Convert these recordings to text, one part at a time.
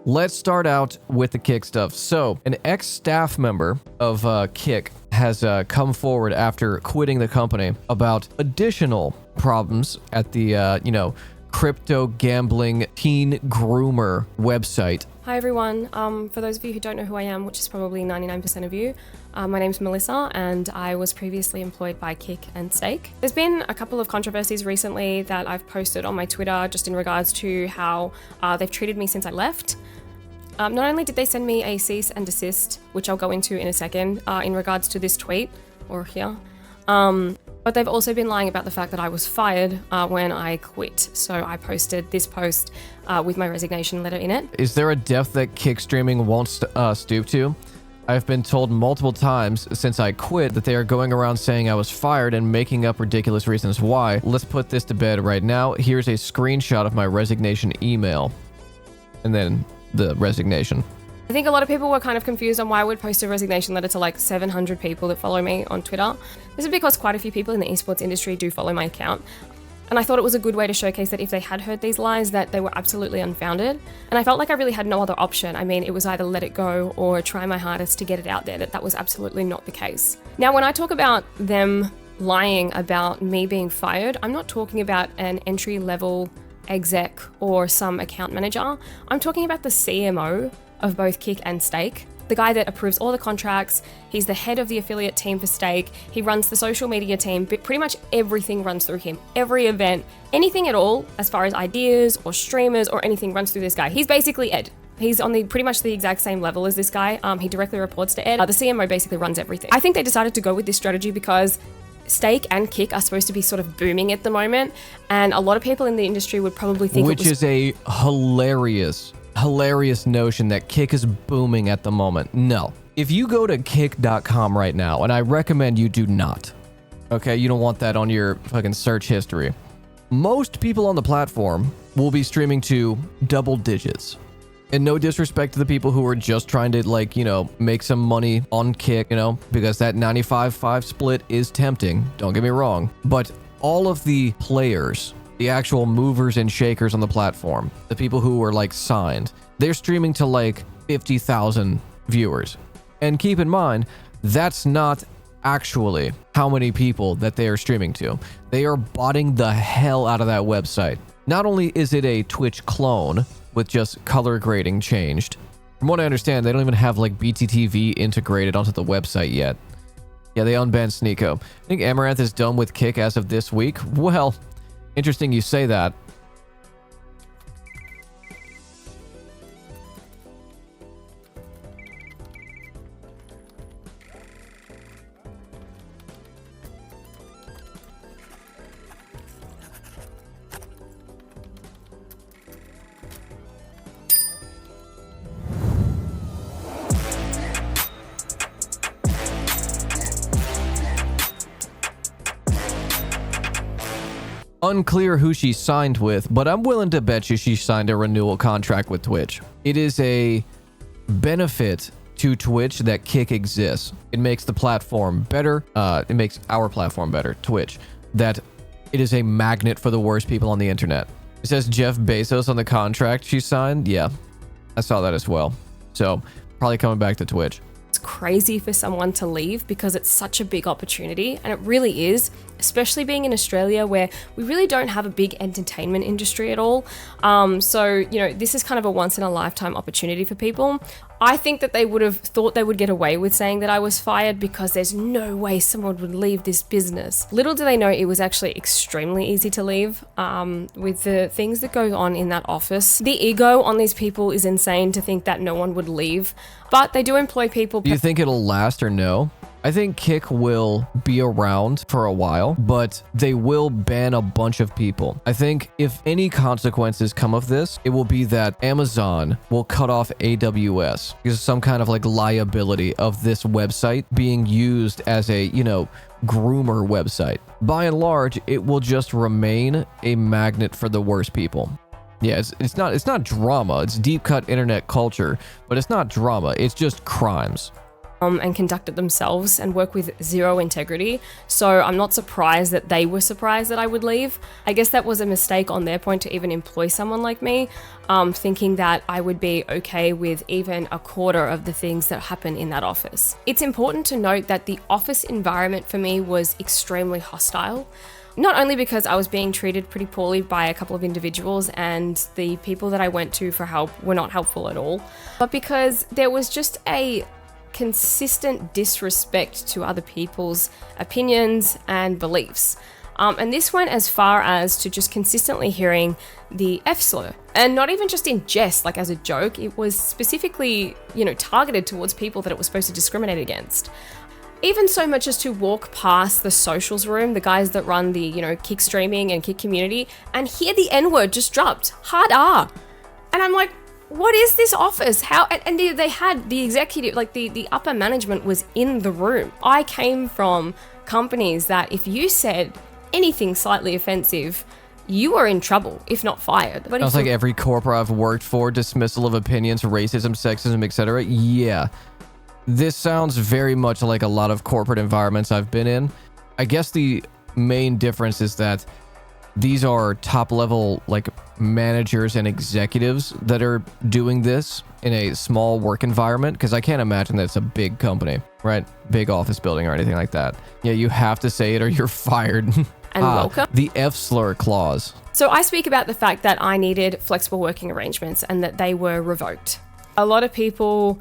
Let's start out with the Kick stuff. So, an ex-staff member of Kick has come forward after quitting the company about additional problems at the, crypto gambling teen groomer website. Hi everyone. For those of you who don't know who I am, which is probably 99% of you, my name's Melissa and I was previously employed by Kick and Stake. There's been a couple of controversies recently that I've posted on my Twitter just in regards to how they've treated me since I left. Not only did they send me a cease and desist, which I'll go into in a second, in regards to this tweet, or here, but they've also been lying about the fact that I was fired when I quit. So I posted this post with my resignation letter in it. Is there a depth that Kick streaming won't stoop to? I've been told multiple times since I quit that they are going around saying I was fired and making up ridiculous reasons why. Let's put this to bed right now. Here's a screenshot of my resignation email. And then the resignation. I think a lot of people were kind of confused on why I would post a resignation letter to like 700 people that follow me on Twitter. This is because quite a few people in the esports industry do follow my account. And I thought it was a good way to showcase that if they had heard these lies, that they were absolutely unfounded. And I felt like I really had no other option. I mean, it was either let it go or try my hardest to get it out there, that was absolutely not the case. Now, when I talk about them lying about me being fired, I'm not talking about an entry-level exec or some account manager. I'm talking about the CMO of both Kick and Stake, the guy that approves all the contracts. He's the head of the affiliate team for Stake. He runs the social media team, but pretty much everything runs through him. Every event, anything at all, as far as ideas or streamers or anything runs through this guy. He's basically Ed. He's on pretty much the exact same level as this guy. He directly reports to Ed. The CMO basically runs everything. I think they decided to go with this strategy because Stake and Kick are supposed to be sort of booming at the moment, and a lot of people in the industry would probably think which is a hilarious notion that Kick is booming at the moment. No. If you go to kick.com right now, and I recommend you do not, okay, you don't want that on your fucking search history. Most people on the platform will be streaming to double digits. And no disrespect to the people who are just trying to, make some money on Kick, because that 95-5 split is tempting. Don't get me wrong. But all of the players, the actual movers and shakers on the platform, the people who are signed, they're streaming to 50,000 viewers. And keep in mind, that's not actually how many people that they are streaming to. They are botting the hell out of that website. Not only is it a Twitch clone with just color grading changed, from what I understand, they don't even have BTTV integrated onto the website yet. Yeah, they unbanned Sneeko. I think Amaranth is done with Kick as of this week. Well, interesting you say that. Unclear who she signed with, but I'm willing to bet you she signed a renewal contract with Twitch. It is a benefit to Twitch that Kick exists. It makes the platform better. It makes our platform better, Twitch. That it is a magnet for the worst people on the internet. It says Jeff Bezos on the contract she signed. Yeah, I saw that as well. So probably coming back to Twitch. It's crazy for someone to leave because it's such a big opportunity, and it really is, especially being in Australia where we really don't have a big entertainment industry at all. So, this is kind of a once in a lifetime opportunity for people. I think that they would have thought they would get away with saying that I was fired because there's no way someone would leave this business. Little do they know it was actually extremely easy to leave with the things that go on in that office. The ego on these people is insane to think that no one would leave, but they do employ people. Do you think it'll last or no? I think Kick will be around for a while, but they will ban a bunch of people. I think if any consequences come of this, it will be that Amazon will cut off AWS because of some kind of liability of this website being used as a, groomer website. By and large, it will just remain a magnet for the worst people. Yeah, it's not drama. It's deep cut internet culture, but it's not drama. It's just crimes. and conduct it themselves and work with zero integrity. So I'm not surprised that they were surprised that I would leave. I guess that was a mistake on their point to even employ someone like me, thinking that I would be okay with even a quarter of the things that happen in that office. It's important to note that the office environment for me was extremely hostile. Not only because I was being treated pretty poorly by a couple of individuals and the people that I went to for help were not helpful at all, but because there was just a consistent disrespect to other people's opinions and beliefs. And this went as far as to just consistently hearing the F slur. And not even just in jest, like as a joke, it was specifically, targeted towards people that it was supposed to discriminate against. Even so much as to walk past the socials room, the guys that run the, kick streaming and kick community, and hear the N-word just dropped. Hard R. And I'm like, what is this office? How? And they had the executive, like the upper management was in the room. I came from companies that if you said anything slightly offensive, you were in trouble, if not fired. But sounds like every corporate I've worked for, dismissal of opinions, racism, sexism, etc. Yeah. This sounds very much like a lot of corporate environments I've been in. I guess the main difference is that these are top level managers and executives that are doing this in a small work environment, because I can't imagine that it's a big company, right? Big office building or anything like that. Yeah, you have to say it or you're fired. And welcome. The F slur clause. So I speak about the fact that I needed flexible working arrangements and that they were revoked. A lot of people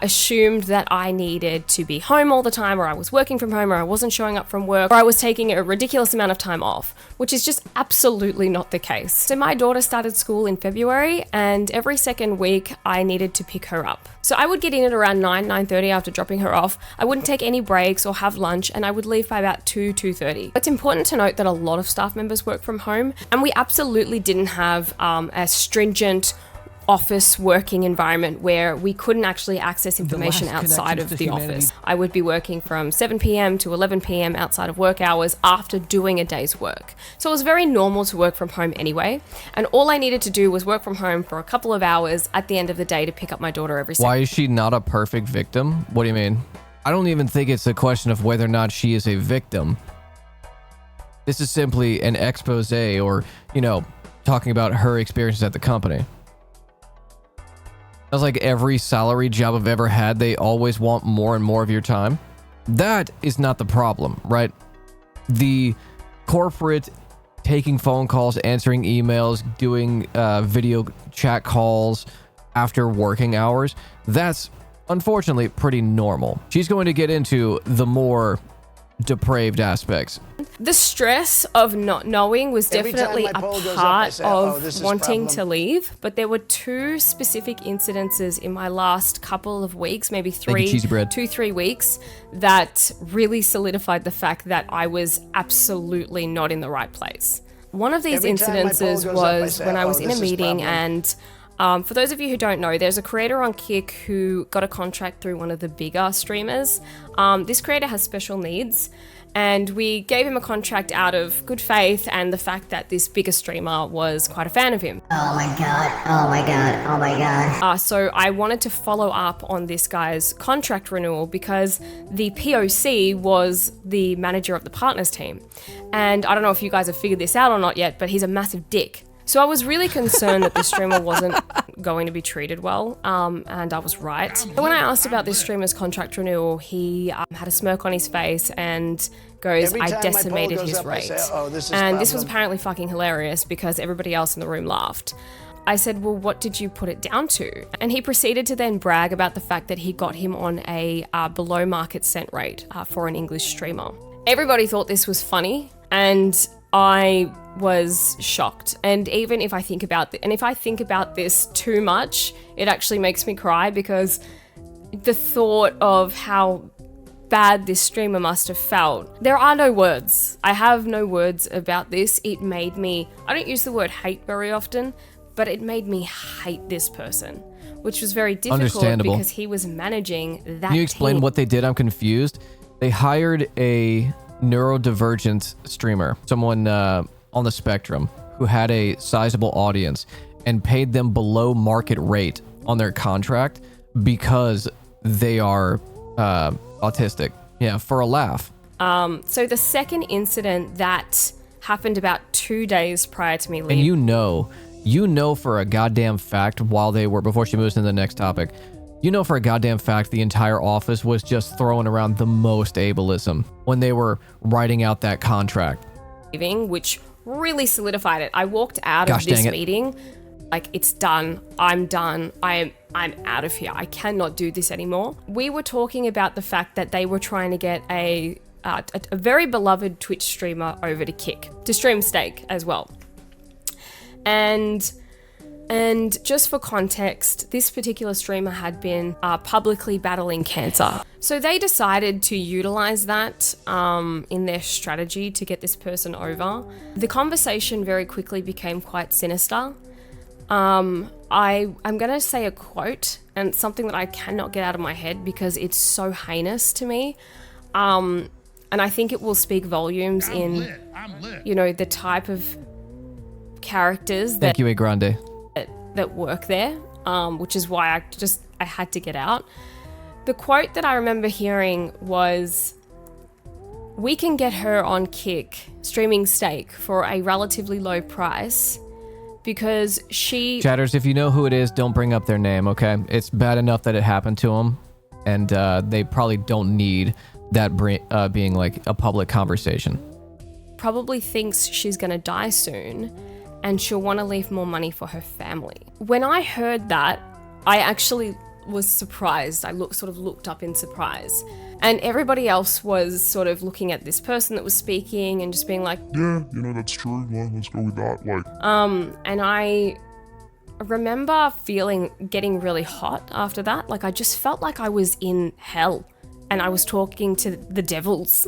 assumed that I needed to be home all the time, or I was working from home, or I wasn't showing up from work, or I was taking a ridiculous amount of time off, which is just absolutely not the case. So my daughter started school in February, and every second week I needed to pick her up. So I would get in at around 9:30 after dropping her off. I wouldn't take any breaks or have lunch, and I would leave by about 2:30. It's important to note that a lot of staff members work from home, and we absolutely didn't have a stringent office working environment where we couldn't actually access information outside of the office. I would be working from 7 p.m. to 11 p.m. outside of work hours after doing a day's work. So it was very normal to work from home anyway. And all I needed to do was work from home for a couple of hours at the end of the day to pick up my daughter every Why is she not a perfect victim? What do you mean? I don't even think it's a question of whether or not she is a victim. This is simply an expose or, talking about her experiences at the company. That's like every salary job I've ever had, they always want more and more of your time. That is not the problem, right? The corporate taking phone calls, answering emails, doing video chat calls after working hours, that's unfortunately pretty normal. She's going to get into the more depraved aspects. The stress of not knowing was definitely a part of wanting to leave, but there were two specific incidences in my last couple of weeks, maybe 2-3 weeks, that really solidified the fact that I was absolutely not in the right place. One of these incidences was when I was in a meeting and for those of you who don't know, there's a creator on Kick who got a contract through one of the bigger streamers. This creator has special needs, and we gave him a contract out of good faith and the fact that this bigger streamer was quite a fan of him. Oh my god, oh my god, oh my god. So I wanted to follow up on this guy's contract renewal because the POC was the manager of the partners team. And I don't know if you guys have figured this out or not yet, but he's a massive dick. So I was really concerned that this streamer wasn't going to be treated well, and I was right. So when I asked about this streamer's contract renewal, he had a smirk on his face and goes, I decimated his rate. And this was apparently fucking hilarious because everybody else in the room laughed. I said, well, what did you put it down to? And he proceeded to then brag about the fact that he got him on a below market cent rate for an English streamer. Everybody thought this was funny, and I was shocked. And even if I think about this too much, it actually makes me cry because the thought of how bad this streamer must have felt. There are no words. I have no words about this. It made me, I don't use the word hate very often, but it made me hate this person, which was very difficult because he was managing that Can you explain team. what they did? I'm confused. They hired a neurodivergent streamer, someone on the spectrum who had a sizable audience, and paid them below market rate on their contract because they are autistic. Yeah, for a laugh. So the second incident that happened about 2 days prior to me leaving. And you know for a goddamn fact before she moves into the next topic, you know for a goddamn fact the entire office was just throwing around the most ableism when they were writing out that contract. Which really solidified it. I walked out of this meeting like, it's done. I'm done. I'm out of here. I cannot do this anymore. We were talking about the fact that they were trying to get a very beloved Twitch streamer over to Kick to stream Steak as well. And just for context, this particular streamer had been publicly battling cancer. So they decided to utilize that in their strategy to get this person over. The conversation very quickly became quite sinister. I'm going to say a quote, and it's something that I cannot get out of my head because it's so heinous to me. And I think it will speak volumes you know, the type of characters Thank you, A Grande. that work there, which is why I had to get out. The quote that I remember hearing was, "We can get her on Kick streaming Steak for a relatively low price because she..." Chatters, if you know who it is, don't bring up their name, okay? It's bad enough that it happened to them, and they probably don't need that being like a public conversation. Probably thinks she's gonna die soon and she'll want to leave more money for her family. When I heard that, I actually was surprised. I sort of looked up in surprise. And everybody else was sort of looking at this person that was speaking and just being like, "Yeah, you know, that's true. Well, let's go with that." Like, and I remember getting really hot after that. Like, I just felt like I was in hell and I was talking to the devils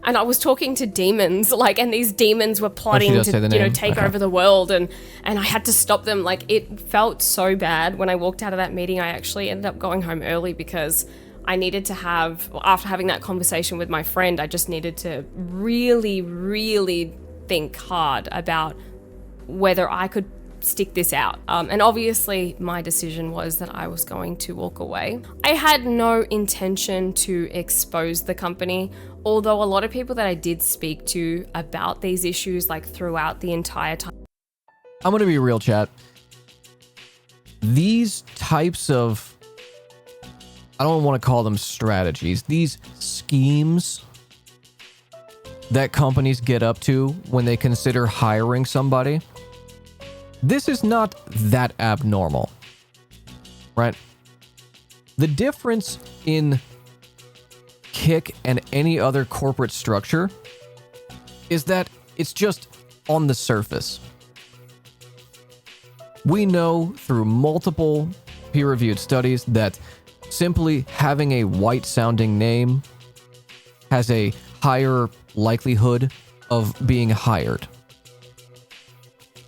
and I was talking to demons, like, and these demons were plotting to, take over the world, and I had to stop them. Like, it felt so bad. When I walked out of that meeting, I actually ended up going home early because I needed to after having that conversation with my friend, I just needed to really, really think hard about whether I could stick this out. And obviously my decision was that I was going to walk away. I had no intention to expose the company, although a lot of people that I did speak to about these issues, like throughout the entire time. I'm going to be real, chat. These types of, I don't want to call them strategies, these schemes that companies get up to when they consider hiring somebody, this is not that abnormal, right? The difference in Kick and any other corporate structure is that it's just on the surface. We know through multiple peer-reviewed studies that simply having a white-sounding name has a higher likelihood of being hired.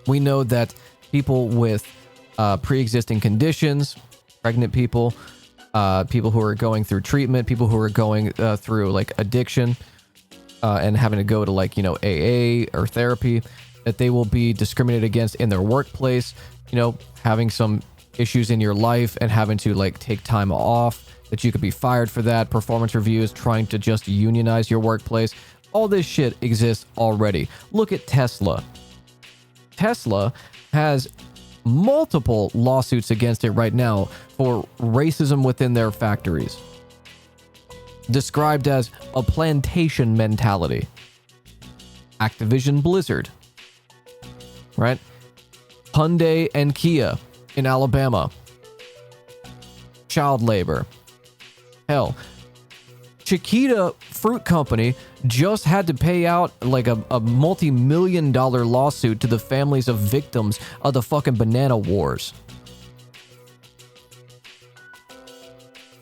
We know that people with pre-existing conditions, pregnant people, people who are going through treatment, people who are going through like addiction and having to go to like, AA or therapy, that they will be discriminated against in their workplace, having some issues in your life and having to like take time off, that you could be fired for that, performance reviews, trying to just unionize your workplace. All this shit exists already. Look at Tesla. Tesla has multiple lawsuits against it right now for racism within their factories, described as a plantation mentality. Activision Blizzard, right? Hyundai and Kia in Alabama, child labor. Hell, Chiquita Fruit Company just had to pay out like a multi-million-dollar lawsuit to the families of victims of the fucking banana wars.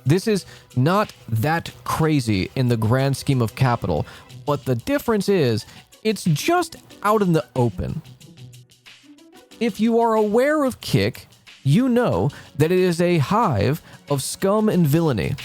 This is not that crazy in the grand scheme of capital, but the difference is it's just out in the open. If you are aware of Kick, you know that it is a hive of scum and villainy.